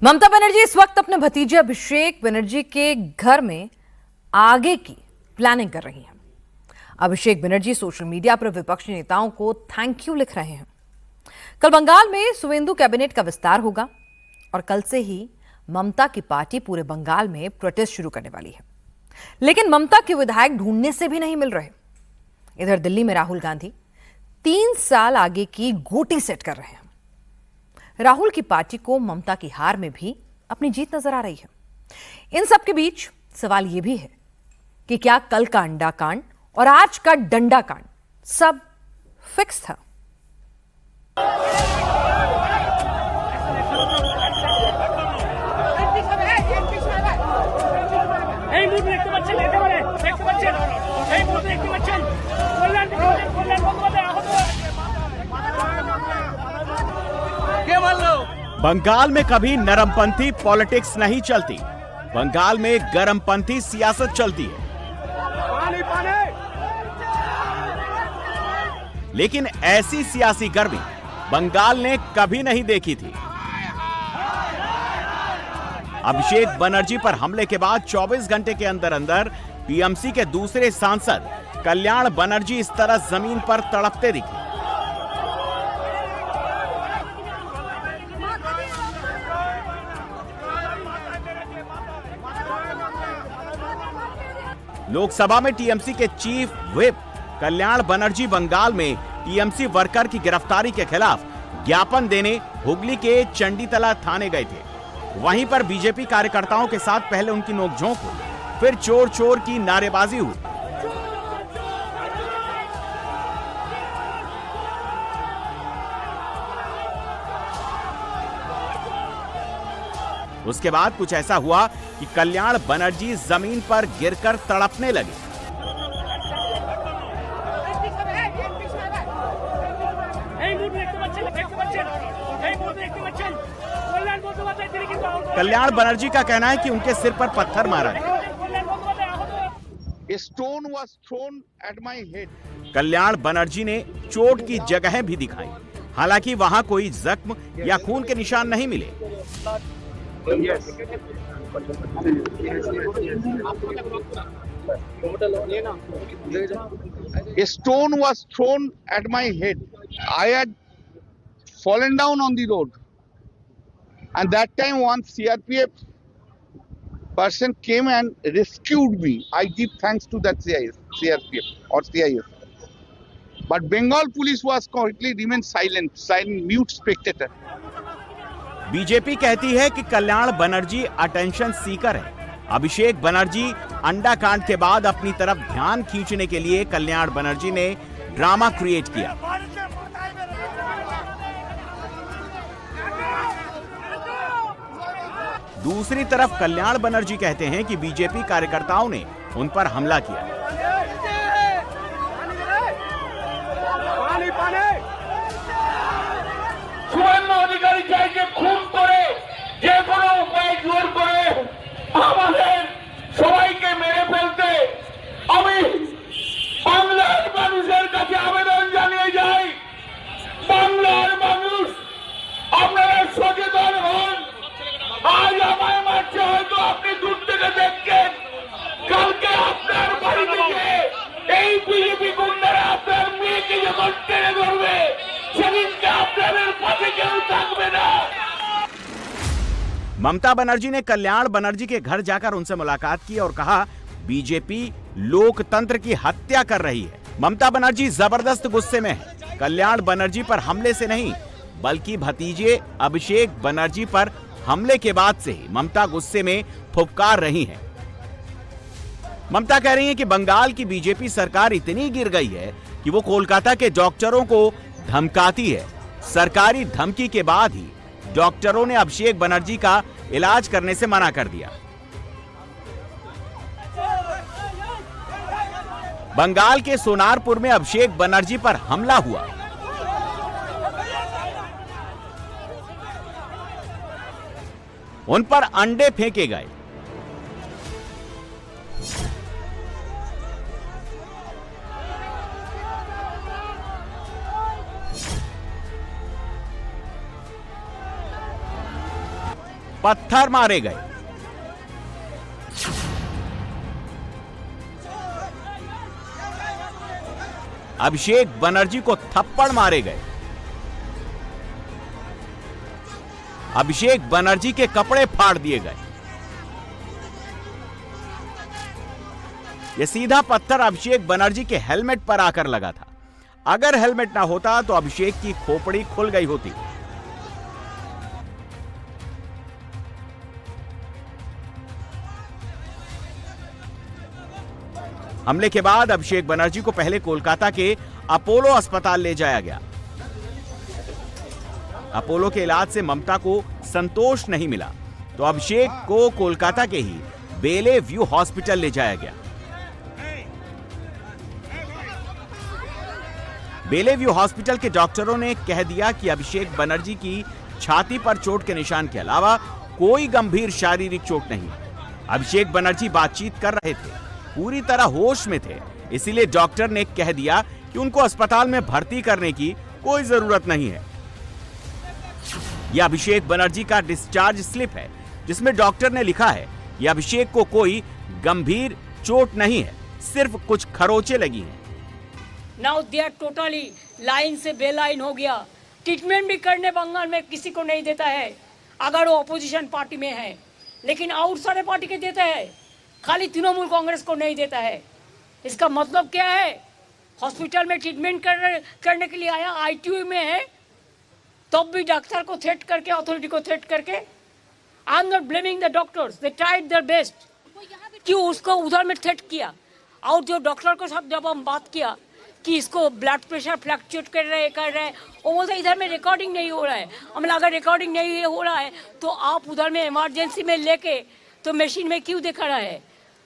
ममता बनर्जी इस वक्त अपने भतीजे अभिषेक बनर्जी के घर में आगे की प्लानिंग कर रही हैं। अभिषेक बनर्जी सोशल मीडिया पर विपक्षी नेताओं को थैंक यू लिख रहे हैं। कल बंगाल में सुवेंदु कैबिनेट का विस्तार होगा और कल से ही ममता की पार्टी पूरे बंगाल में प्रोटेस्ट शुरू करने वाली है। लेकिन ममता के विधायक ढूंढने से भी नहीं मिल रहे। इधर दिल्ली में राहुल गांधी 3 साल आगे की गोटी सेट कर रहे हैं। राहुल की पार्टी को ममता की हार में भी अपनी जीत नजर आ रही है। इन सब के बीच सवाल यह भी है कि क्या कल का अंडा कांड और आज का डंडा कांड सब फिक्स था? बंगाल में कभी नरमपंथी पॉलिटिक्स नहीं चलती, बंगाल में गरमपंथी सियासत चलती है। लेकिन ऐसी सियासी गर्मी बंगाल ने कभी नहीं देखी थी। अभिषेक बनर्जी पर हमले के बाद 24 घंटे के अंदर अंदर टीएमसी के दूसरे सांसद कल्याण बनर्जी इस तरह जमीन पर तड़पते दिखे। लोकसभा में टीएमसी के चीफ व्हिप कल्याण बनर्जी बंगाल में टीएमसी वर्कर की गिरफ्तारी के खिलाफ ज्ञापन देने हुगली के चंडीतला थाने गए थे। वहीं पर बीजेपी कार्यकर्ताओं के साथ पहले उनकी नोकझोंक हुई, फिर चोर चोर की नारेबाजी हुई। उसके बाद कुछ ऐसा हुआ कि कल्याण बनर्जी जमीन पर गिरकर तड़पने लगे। कल्याण बनर्जी का कहना है कि उनके सिर पर पत्थर मारा गया। Stone was thrown at my head. Kalyan Banerjee ने चोट की जगह भी दिखाई, हालांकि वहां कोई जख्म या खून के निशान नहीं मिले। Yes. A stone was thrown at my head. I had fallen down on the road, and that time one CRPF person came and rescued me. I give thanks to that CRPF or CIS. But Bengal police was completely remained silent, mute spectator. BJP कहती है कि Kalyan Banerjee attention seeker है। अभिषेक बनर्जी अंडा कांड के बाद अपनी तरफ ध्यान खींचने के लिए कल्याण बनर्जी ने ड्रामा क्रिएट किया। दूसरी तरफ कल्याण बनर्जी कहते हैं कि बीजेपी कार्यकर्ताओं ने उन पर हमला किया। সুবর্ণ অধিকারী চাইকে খুন করে যে কোনো উপায় জোর করে আমাদের সবাইকে মেরে ফেলতে আমি বাংলার মানুষের কাছে আবেদন জানিয়ে যাই, বাংলার মানুষ আপনারা সচেতন হন। আজ আমায় মারছে, হয়তো আপনি দূর থেকে দেখছেন, কালকে আপনার বাড়ি থেকে এই বিজেপি গুন্ডারা আপনার মেয়েকে যখন টেনে ধরবে ममता बनर्जी ने कल्याण बनर्जी के घर जाकर उनसे मुलाकात की और कहा बीजेपी लोकतंत्र की हत्या कर रही है। ममता बनर्जी जबरदस्त गुस्से में है। कल्याण बनर्जी पर हमले से नहीं बल्कि भतीजे अभिषेक बनर्जी पर हमले के बाद से ही ममता गुस्से में फुफकार रही हैं। ममता कह रही हैं कि बंगाल की बीजेपी सरकार इतनी गिर गई है कि वो कोलकाता के डॉक्टरों को धमकाती है। सरकारी धमकी के बाद ही डॉक्टरों ने अभिषेक बनर्जी का इलाज करने से मना कर दिया। बंगाल के सोनारपुर में अभिषेक बनर्जी पर हमला हुआ। उन पर अंडे फेंके गए। पत्थर मारे गए। अभिषेक बनर्जी को थप्पड़ मारे गए। अभिषेक बनर्जी के कपड़े फाड़ दिए गए। यह सीधा पत्थर अभिषेक बनर्जी के हेलमेट पर आकर लगा था। अगर हेलमेट ना होता तो अभिषेक की खोपड़ी खुल गई होती। हमले के बाद अभिषेक बनर्जी को पहले कोलकाता के अपोलो अस्पताल ले जाया गया। अपोलो के इलाज से ममता को संतोष नहीं मिला तो अभिषेक को कोलकाता के ही बेले व्यू हॉस्पिटल ले जाया गया। बेले व्यू हॉस्पिटल के डॉक्टरों ने कह दिया कि अभिषेक बनर्जी की छाती पर चोट के निशान के अलावा कोई गंभीर शारीरिक चोट नहीं। अभिषेक बनर्जी बातचीत कर रहे थे, पूरी तरह होश में थे, इसीलिए डॉक्टर ने कह दिया कि उनको अस्पताल में भर्ती करने की कोई जरूरत नहीं है। यह अभिषेक बनर्जी का डिस्चार्ज स्लिप है जिसमें डॉक्टर ने लिखा है कि अभिषेक को कोई गंभीर चोट नहीं है, सिर्फ कुछ खरोंचे लगी हैं। Now they are totally line से बेलाइन हो गया। ट्रीटमेंट भी करने बंगाल में किसी को नहीं देता है अगर वो अपोजिशन पार्टी में है, लेकिन और सारे पार्टी के देता है, खाली तृणमूल कांग्रेस को नहीं देता है। इसका मतलब क्या है? हॉस्पिटल में ट्रीटमेंट करने के लिए आया, आईटीयू में है, तब भी डॉक्टर को थ्रेट करके, अथॉरिटी को थ्रेट करके। I am not blaming the doctors, they tried their best. क्यों उसको उधर में थ्रेट किया? और जो डॉक्टर के साथ जब हम बात किया कि इसको ब्लड प्रेशर फ्लक्चुएट कर रहे हैं, वो बोलते इधर में रिकॉर्डिंग नहीं हो रहा है। हमने अगर रिकॉर्डिंग नहीं हो रहा है तो आप उधर में इमरजेंसी में लेके तो मशीन में क्यों दिखा रहा है?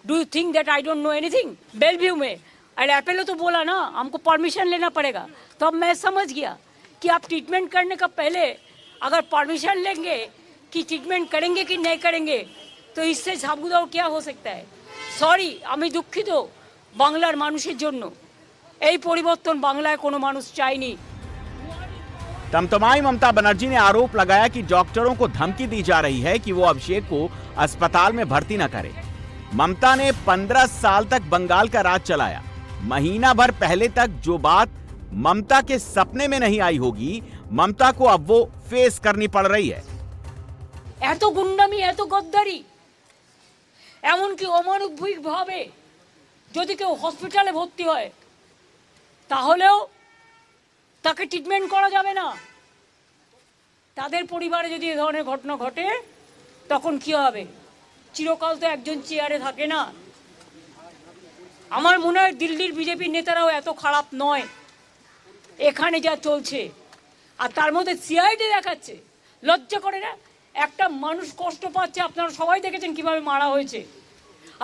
Do you think that I don't know anything? Belvieu में अरे अपेलो तो बोला ना हमको परमिशन लेना पड़ेगा, तो अब मैं समझ गया कि आप ट्रीटमेंट करने का पहले अगर परमिशन लेंगे कि ट्रीटमेंट करेंगे कि नहीं करेंगे, तो इससे साबुदाव क्या हो सकता है। सॉरी, আমি দুঃখিত বাংলার মানুষের জন্য। এই পরিবর্তন বাংলায় কোনো মানুষ চায়নি। तमतमाई ममता बनर्जी ने आरोप लगाया कि डॉक्टरों को धमकी दी जा रही है कि वो अभिषेक को अस्पताल में भर्ती न करें। ममता ने 15 साल तक बंगाल का राज चलाया। महीना भर पहले तक जो बात ममता के सपने में नहीं आई होगी, ममता को अब वो फेस करनी पड़ रही है। এত গুন্ডামি, এত গদ্দারি, এমনকি অমানবিকভাবে যদি কেউ হসপিটালে ভর্তি হয় তাহলেও তাকে ট্রিটমেন্ট করা যাবে না। তাদের পরিবারে যদি এই ধরনের ঘটনা ঘটে তখন কি হবে? চিরকাল তো একজন চেয়ারে থাকে না। আমার মনে হয় দিল্লির বিজেপি নেতারাও এত খারাপ নয়। এখানে যা চলছে আর তার মধ্যে সিআইডি দেখাচ্ছে, লজ্জা করে না? একটা মানুষ কষ্ট পাচ্ছে, আপনারা সবাই দেখেছেন কিভাবে মারা হয়েছে।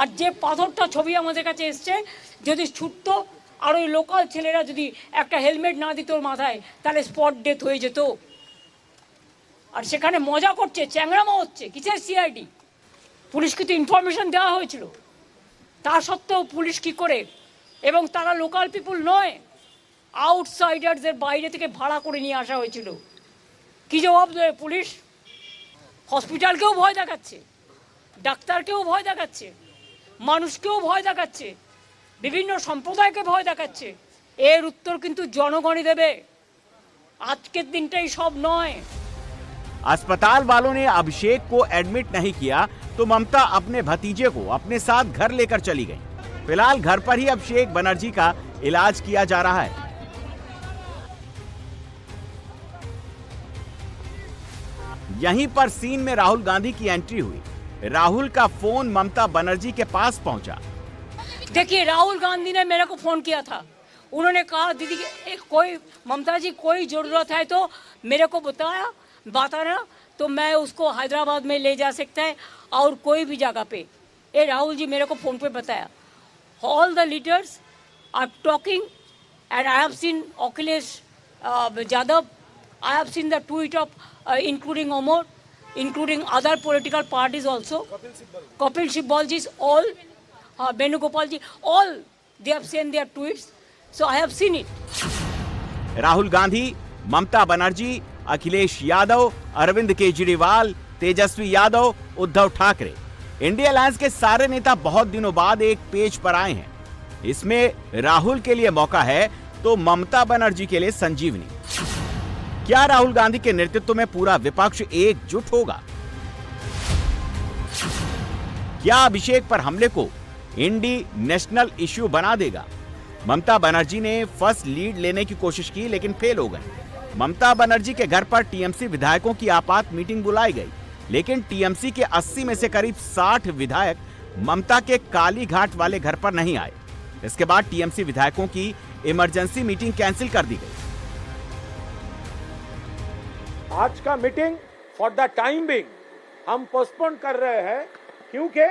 আর যে পাথরটা ছবি আমাদের কাছে এসছে, যদি ছুটতো আর ওই লোকাল ছেলেরা যদি একটা হেলমেট না দিত ওর মাথায়, তাহলে স্পট ডেথ হয়ে যেত। আর সেখানে মজা করছে, চ্যাংড়ামা হচ্ছে। কিসের সিআইডি? পুলিশকে তো ইনফরমেশন দেওয়া হয়েছিল, তা সত্ত্বেও পুলিশ কি করে? এবং তারা লোকাল পিপুল নয়, আউটসাইডারদের বাইরে থেকে ভাড়া করে নিয়ে আসা হয়েছিল। কি জবাব দেবে পুলিশ? হসপিটালকেও ভয় দেখাচ্ছে, ডাক্তারকেও ভয় দেখাচ্ছে, মানুষকেও ভয় দেখাচ্ছে, বিভিন্ন সম্প্রদায়কে ভয় দেখাচ্ছে। এর উত্তর কিন্তু জনগণই দেবে। আজকের দিনটাই সব নয়। अस्पताल वालों ने अभिषेक को एडमिट नहीं किया तो ममता अपने भतीजे को अपने साथ घर लेकर चली गई। फिलहाल घर पर ही अभिषेक बनर्जी का इलाज किया जा रहा है। यहीं पर सीन में राहुल गांधी की एंट्री हुई। राहुल का फोन ममता बनर्जी के पास पहुंचा। देखिए, राहुल गांधी ने मेरे को फोन किया था। उन्होंने कहा दीदी कोई ममता जी कोई ज़रूरत है तो मेरे को बताना, तो मैं उसको हैदराबाद में ले जा सकता है और कोई भी जगह पे। ये राहुल जी मेरे को फ़ोन पे बताया। All the leaders are talking and I have seen Akhilesh Yadav, I have seen the tweet of including Omar, including other political parties also, Kapil Sibal ji, all, Venugopal ji, all, they have sent their tweets, so I have seen it. Rahul Gandhi, Mamata Banerjee, Akhilesh Yadav, Arvind Kejriwal, Tejashwi Yadav, Uddhav Thackeray. India alliance के सारे नेता बहुत दिनों बाद एक page पर आए हैं। इसमें राहुल के लिए मौका है तो ममता बनर्जी के लिए संजीवनी। क्या राहुल गांधी के नेतृत्व में पूरा विपक्ष एकजुट होगा? क्या अभिषेक पर हमले को इंडी नेशनल इश्यू बना देगा? ममता बनर्जी ने फर्स्ट लीड लेने की कोशिश की लेकिन फेल हो गए। ममता बनर्जी के घर पर टीएमसी विधायकों की आपात मीटिंग बुलाई गई, लेकिन टीएमसी के 80 में से करीब 60 विधायक ममता के काली घाट वाले घर पर नहीं आए। इसके बाद टीएमसी विधायकों की इमरजेंसी मीटिंग कैंसिल कर दी गई। आज का meeting for the time being हम पोस्टपोन कर रहे हैं, क्योंकि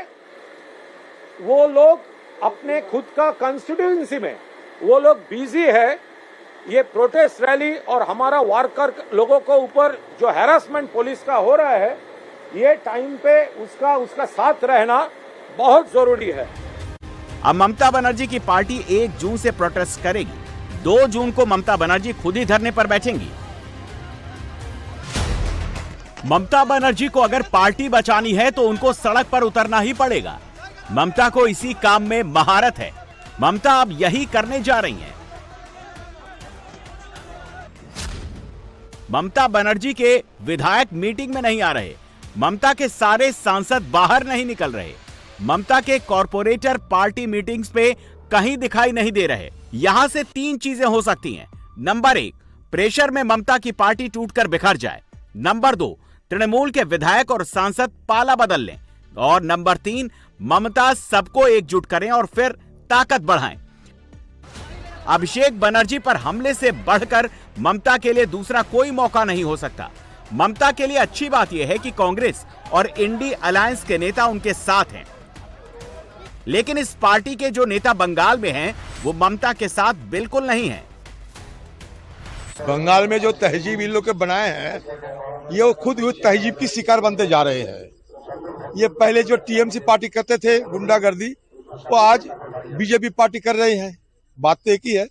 वो लोग अपने खुद का कंस्टिट्यूएंसी में वो लोग बिजी है। ये प्रोटेस्ट रैली और हमारा वर्कर लोगों को ऊपर जो हैरासमेंट पुलिस का हो रहा है, ये टाइम पे उसका साथ रहना बहुत जरूरी है। अब ममता बनर्जी की पार्टी 1 जून से प्रोटेस्ट करेगी। 2 जून को ममता बनर्जी खुद ही धरने पर बैठेंगी। ममता बनर्जी को अगर पार्टी बचानी है तो उनको सड़क पर उतरना ही पड़ेगा। ममता को इसी काम में महारत है। ममता अब यही करने जा रही हैं। ममता बनर्जी के विधायक मीटिंग में नहीं आ रहे। ममता के सारे सांसद बाहर नहीं निकल रहे। ममता के कॉर्पोरेटर पार्टी मीटिंग्स पे कहीं दिखाई नहीं दे रहे। यहां से 3 चीजें हो सकती हैं। नंबर 1, प्रेशर में ममता की पार्टी टूटकर बिखर जाए। नंबर 2, तृणमूल के विधायक और सांसद पाला बदल लें। और नंबर 3, ममता सबको एकजुट करें और फिर ताकत बढ़ाएं। अभिषेक बनर्जी पर हमले से बढ़कर ममता के लिए दूसरा कोई मौका नहीं हो सकता। ममता के लिए अच्छी बात यह है कि कांग्रेस और इंडी अलायंस के नेता उनके साथ हैं, लेकिन इस पार्टी के जो नेता बंगाल में हैं, वो ममता के साथ बिल्कुल नहीं हैं। बंगाल में जो तहजीब इन लोग के बनाए हैं, ये वो खुद तहजीब की शिकार बनते जा रहे हैं। ये पहले जो टीएमसी पार्टी करते थे गुंडागर्दी, वो आज बीजेपी पार्टी कर रहे हैं। बात तो एक ही है।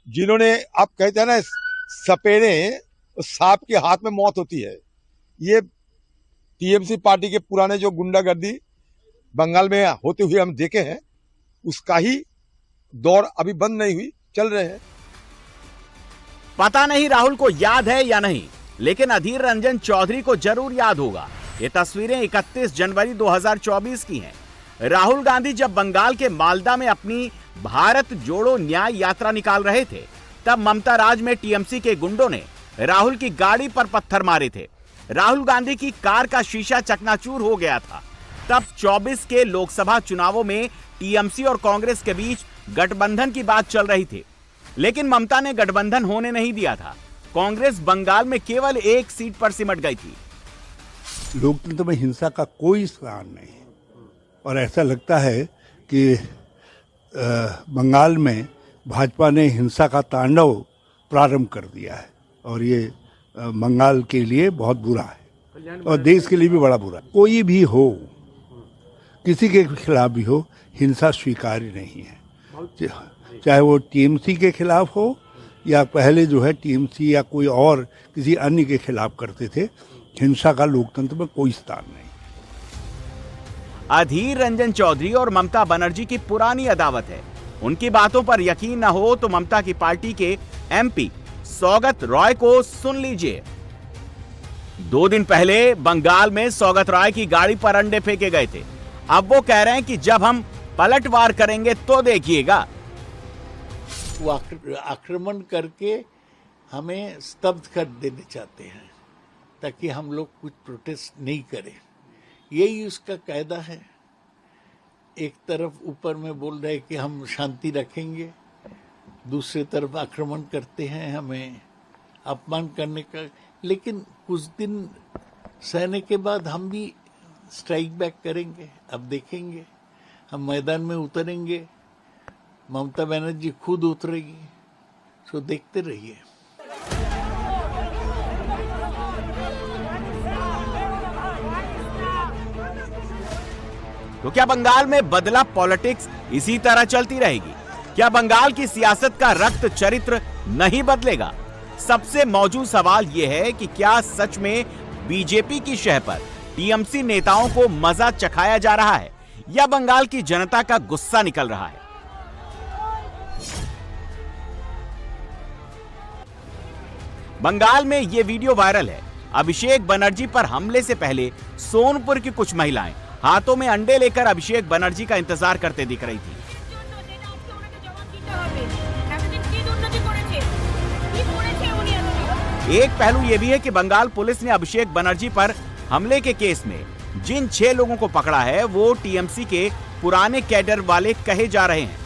जिन्होंने आप कहते हैं ना सपेरे सांप के हाथ में मौत होती है, ये टीएमसी पार्टी के पुराने जो गुंडागर्दी बंगाल में होते हुए हम देखे हैं, उसका ही दौर अभी बंद नहीं हुई, चल रहे हैं। पता नहीं राहुल को याद है या नहीं, लेकिन अधीर रंजन चौधरी को जरूर याद होगा। ये तस्वीरें 31 जनवरी 2024 की हैं। राहुल गांधी जब बंगाल के मालदा में अपनी भारत जोड़ो न्याय यात्रा निकाल रहे थे, तब ममता राज में टीएमसी के गुंडों ने राहुल की गाड़ी पर पत्थर मारे थे। राहुल गांधी की कार का शीशा चकनाचूर हो गया था। तब 24 के लोकसभा चुनावों में टीएमसी और कांग्रेस के बीच गठबंधन की बात चल रही थी, लेकिन ममता ने गठबंधन होने नहीं दिया था। कांग्रेस बंगाल में केवल 1 सीट पर सिमट गई थी। लोकतंत्र में हिंसा का कोई स्थान नहीं, और ऐसा लगता है कि बंगाल में भाजपा ने हिंसा का तांडव प्रारंभ कर दिया है, और ये बंगाल के लिए बहुत बुरा है और देश के लिए भी बड़ा बुरा है। कोई भी हो, किसी के खिलाफ भी हो, हिंसा स्वीकार्य नहीं है। चाहे वो टीएमसी के खिलाफ हो या पहले जो है टीएमसी या कोई और किसी अन्य के खिलाफ करते थे। हिंसा का लोकतंत्र में कोई स्थान नहीं। अधीर रंजन चौधरी और ममता बनर्जी की पुरानी अदावत है। उनकी बातों पर यकीन न हो तो ममता की पार्टी के एमपी सौगत रॉय को सुन लीजिए। 2 दिन पहले बंगाल में सौगत रॉय की गाड़ी पर अंडे फेंके गए थे। अब वो कह रहे हैं कि जब हम पलटवार करेंगे तो देखिएगा। वो आक्रमण करके हमें स्तब्ध कर देने चाहते हैं, ताकि हम लोग कुछ प्रोटेस्ट नहीं करें। यही उसका कायदा है। एक तरफ ऊपर में बोल रहे कि हम शांति रखेंगे, दूसरी तरफ आक्रमण करते हैं हमें अपमान करने का। लेकिन कुछ दिन सहने के बाद हम भी स्ट्राइक बैक करेंगे। अब देखेंगे, हम मैदान में उतरेंगे, ममता बनर्जी खुद उतरेगी, तो देखते रहिए। तो क्या बंगाल में बदला पॉलिटिक्स इसी तरह चलती रहेगी? क्या बंगाल की सियासत का रक्त चरित्र नहीं बदलेगा? सबसे मौजूद सवाल यह है कि क्या सच में बीजेपी की शह पर टीएमसी नेताओं को मजा चखाया जा रहा है या बंगाल की जनता का गुस्सा निकल रहा है? बंगाल में ये वीडियो वायरल है। अभिषेक बनर्जी पर हमले से पहले सोनपुर की कुछ महिलाएं हाथों में अंडे लेकर अभिषेक बनर्जी का इंतजार करते दिख रही थी। एक पहलू यह भी है कि बंगाल पुलिस ने अभिषेक बनर्जी पर हमले के केस में जिन 6 लोगों को पकड़ा है वो टीएमसी के पुराने कैडर वाले कहे जा रहे हैं।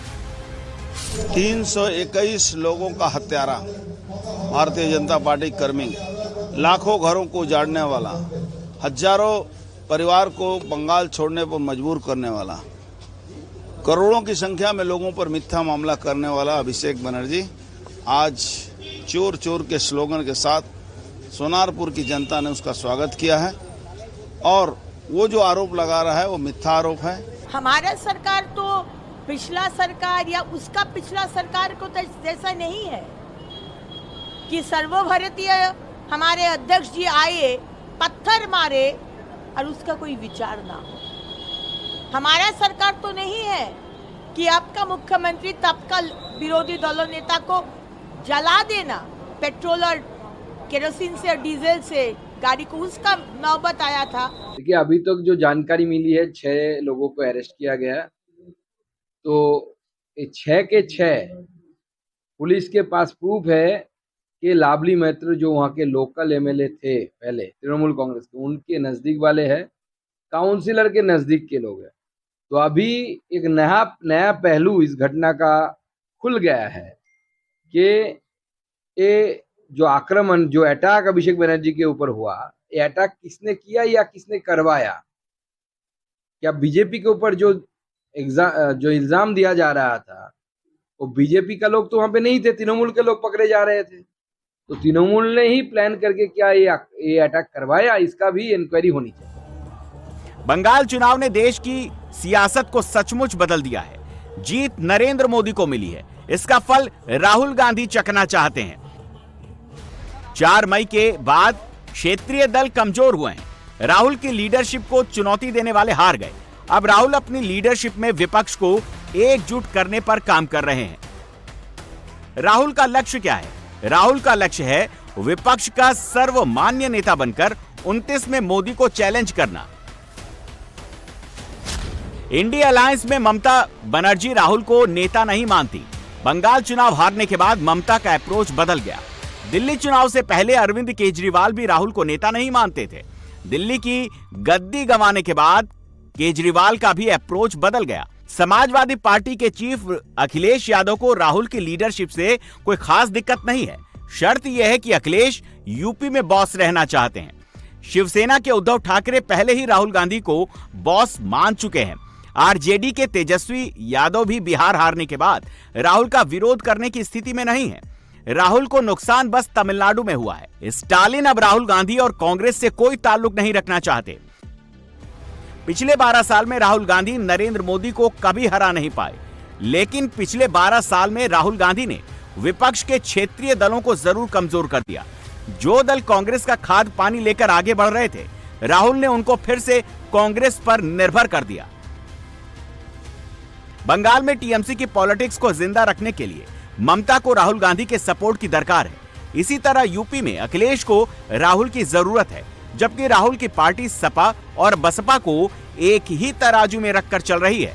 321 लोगों का हत्यारा, भारतीय जनता पार्टी कर्मी, लाखों घरों को उजाड़ने वाला, हजारों परिवार को बंगाल छोड़ने पर मजबूर करने वाला, करोड़ों की संख्या में लोगों पर मिथ्या मामला करने वाला अभिषेक बनर्जी आज चोर चोर के स्लोगन के साथ सोनारपुर की जनता ने उसका स्वागत किया है और वो जो आरोप लगा रहा है वो मिथ्या आरोप है। हमारा सरकार तो पिछला सरकार या उसका पिछला सरकार को तो जैसा नहीं है कि सर्वभारतीय हमारे अध्यक्ष जी आए, पत्थर मारे और उसका कोई विचार ना हो। हमारा सरकार तो नहीं है कि आपका मुख्यमंत्री तब का विरोधी दलों नेता को जला देना, पेट्रोल और केरोसिन से डीजल से गाड़ी को, उसका नौबत आया था। देखिए, अभी तक जो जानकारी मिली है 6 लोगों को अरेस्ट किया गया। तो 6 के 6 पुलिस के पास प्रूफ है कि लाभली मैत्र जो वहाँ के लोकल एमएलए थे पहले तृणमूल कांग्रेस के, उनके नजदीक वाले हैं, काउंसिलर के नजदीक के लोग हैं। तो अभी एक नया पहलू इस घटना का खुल गया है कि ये जो आक्रमण, जो अटैक अभिषेक बनर्जी के ऊपर हुआ, ये अटैक किसने किया या किसने करवाया? क्या बीजेपी के ऊपर जो इल्जाम दिया जा रहा था वो बीजेपी का लोग तो वहां पे नहीं थे, तृणमूल के लोग पकड़े जा रहे थे। तो तृणमूल ने ही प्लान करके क्या ये अटैक करवाया, इसका भी इंक्वायरी होनी चाहिए। बंगाल चुनाव ने देश की सियासत को सचमुच बदल दिया है। जीत नरेंद्र मोदी को मिली है, इसका फल राहुल गांधी चखना चाहते हैं। 4 मई के बाद क्षेत्रीय दल कमजोर हुए हैं। राहुल की लीडरशिप को चुनौती देने वाले हार गए। अब राहुल अपनी लीडरशिप में विपक्ष को एकजुट करने पर काम कर रहे हैं। राहुल का लक्ष्य क्या है? राहुल का लक्ष्य है विपक्ष का सर्वमान्य नेता बनकर 29 में मोदी को चैलेंज करना। इंडिया अलायंस में ममता बनर्जी राहुल को नेता नहीं मानती। बंगाल चुनाव हारने के बाद ममता का अप्रोच बदल गया। दिल्ली चुनाव से पहले अरविंद केजरीवाल भी राहुल को नेता नहीं मानते थे। दिल्ली की गद्दी गंवाने के बाद केजरीवाल का भी अप्रोच बदल गया। समाजवादी पार्टी के चीफ अखिलेश यादव को राहुल की लीडरशिप से कोई खास दिक्कत नहीं है। शर्त यह है कि अखिलेश यूपी में बॉस रहना चाहते हैं। शिवसेना के उद्धव ठाकरे पहले ही राहुल गांधी को बॉस मान चुके हैं। आरजेडी के तेजस्वी यादव भी बिहार हारने के बाद राहुल का विरोध करने की स्थिति में नहीं है। राहुल को नुकसान बस तमिलनाडु में हुआ है। स्टालिन अब राहुल गांधी और कांग्रेस से कोई ताल्लुक नहीं रखना चाहते। पिछले 12 साल में राहुल गांधी नरेंद्र मोदी को कभी हरा नहीं पाए, लेकिन पिछले 12 साल में राहुल गांधी ने विपक्ष के क्षेत्रीय दलों को जरूर कमजोर कर दिया। जो दल कांग्रेस का खाद पानी लेकर आगे बढ़ रहे थे, राहुल ने उनको फिर से कांग्रेस पर निर्भर कर दिया। बंगाल में टीएमसी की पॉलिटिक्स को जिंदा रखने के लिए ममता को राहुल गांधी के सपोर्ट की दरकार है। इसी तरह यूपी में अखिलेश को राहुल की जरूरत है, जबकि राहुल की पार्टी सपा और बसपा को एक ही तराजू में रखकर चल रही है।